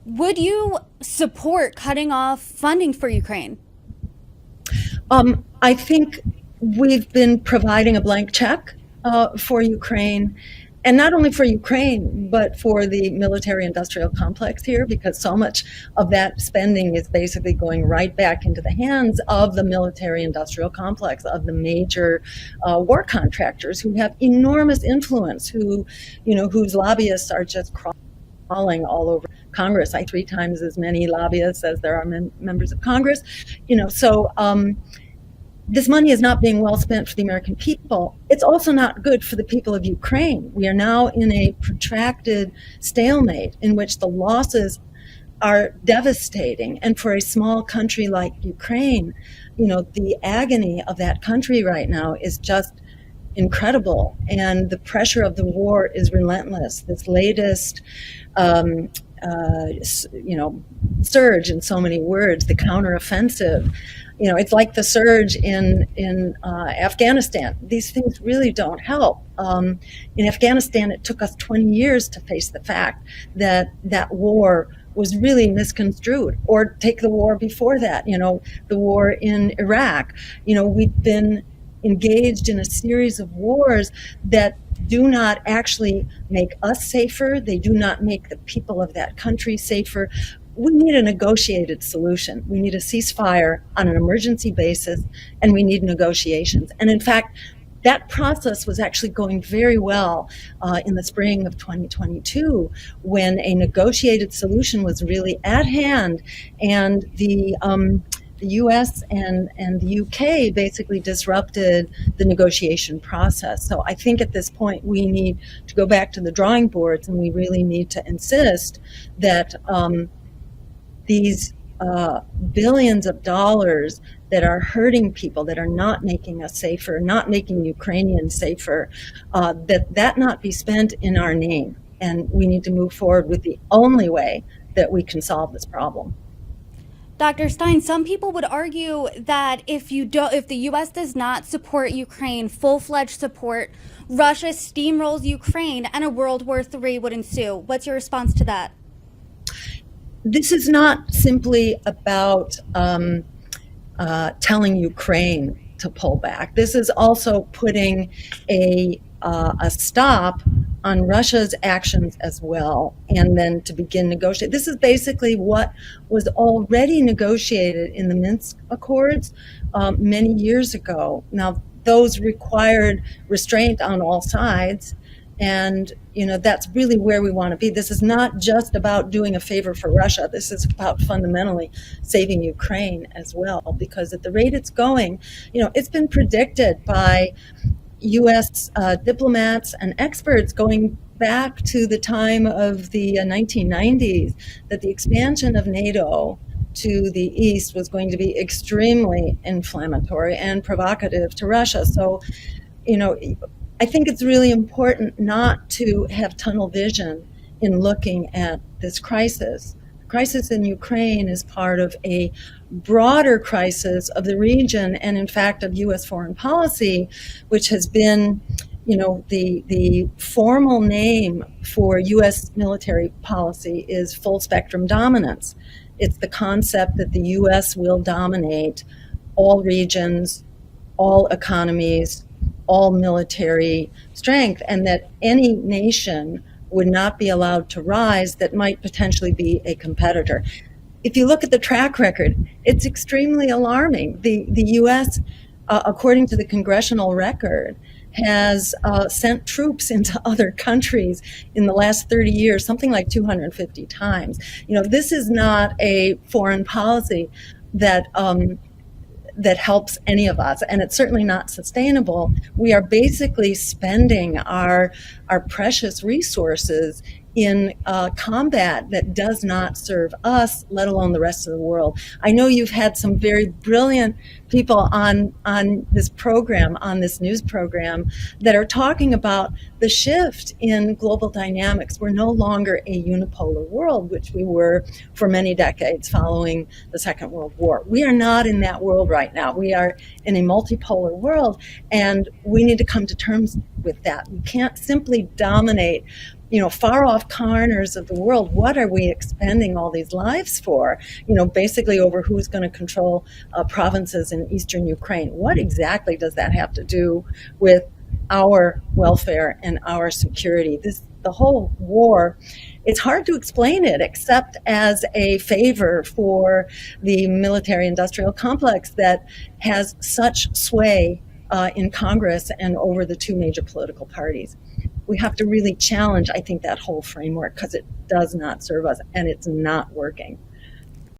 Would you support cutting off funding for Ukraine? I think we've been providing a blank check for Ukraine, and not only for Ukraine, but for the military industrial complex here, because so much of that spending is basically going right back into the hands of the military industrial complex, of the major war contractors who have enormous influence, whose lobbyists are just crawling all over Congress. I 3 times as many lobbyists as there are members of Congress, so this money is not being well spent for the American people. It's also not good for the people of Ukraine. We are now in a protracted stalemate in which the losses are devastating. And for a small country like Ukraine, the agony of that country right now is just incredible. And the pressure of the war is relentless. This latest surge, in so many words, the counteroffensive, it's like the surge in Afghanistan. These things really don't help. In Afghanistan, it took us 20 years to face the fact that that war was really misconstrued. Or take the war before that, the war in Iraq. We've been engaged in a series of wars that do not actually make us safer. They do not make the people of that country safer. We need a negotiated solution. We need a ceasefire on an emergency basis, and we need negotiations. And in fact, that process was actually going very well in the spring of 2022, when a negotiated solution was really at hand, and the US and the UK basically disrupted the negotiation process. So I think at this point we need to go back to the drawing boards, and we really need to insist that these billions of dollars that are hurting people, that are not making us safer, not making Ukrainians safer, that not be spent in our name. And we need to move forward with the only way that we can solve this problem. Dr. Stein, some people would argue that if the U.S. does not support Ukraine, full-fledged support, Russia steamrolls Ukraine and a World War III would ensue. What's your response to that? This is not simply about telling Ukraine to pull back. This is also putting a stop on Russia's actions as well, and then to begin negotiate. This is basically what was already negotiated in the Minsk Accords many years ago. Now, those required restraint on all sides, and that's really where we want to be. This is not just about doing a favor for Russia. This is about fundamentally saving Ukraine as well, because at the rate it's going, it's been predicted by U.S. diplomats and experts going back to the time of the 1990s, that the expansion of NATO to the east was going to be extremely inflammatory and provocative to Russia. So, I think it's really important not to have tunnel vision in looking at this crisis. The crisis in Ukraine is part of a broader crisis of the region, and in fact of U.S. foreign policy, which has been, the formal name for U.S. military policy is full spectrum dominance. It's the concept that the U.S. will dominate all regions, all economies, all military strength, and that any nation would not be allowed to rise that might potentially be a competitor. If you look at the track record, it's extremely alarming. The U.S., according to the congressional record, has sent troops into other countries in the last 30 years, something like 250 times. This is not a foreign policy that helps any of us, and it's certainly not sustainable. We are basically spending our precious resources in combat that does not serve us, let alone the rest of the world. I know you've had some very brilliant people on this program, on this news program, that are talking about the shift in global dynamics. We're no longer a unipolar world, which we were for many decades following the Second World War. We are not in that world right now. We are in a multipolar world, and we need to come to terms with that. We can't simply dominate far off corners of the world. What are we expending all these lives for? Basically over who's going to control provinces in eastern Ukraine. What exactly does that have to do with our welfare and our security? The whole war, it's hard to explain it except as a favor for the military-industrial complex that has such sway in Congress and over the two major political parties. We have to really challenge, I think, that whole framework, because it does not serve us and it's not working.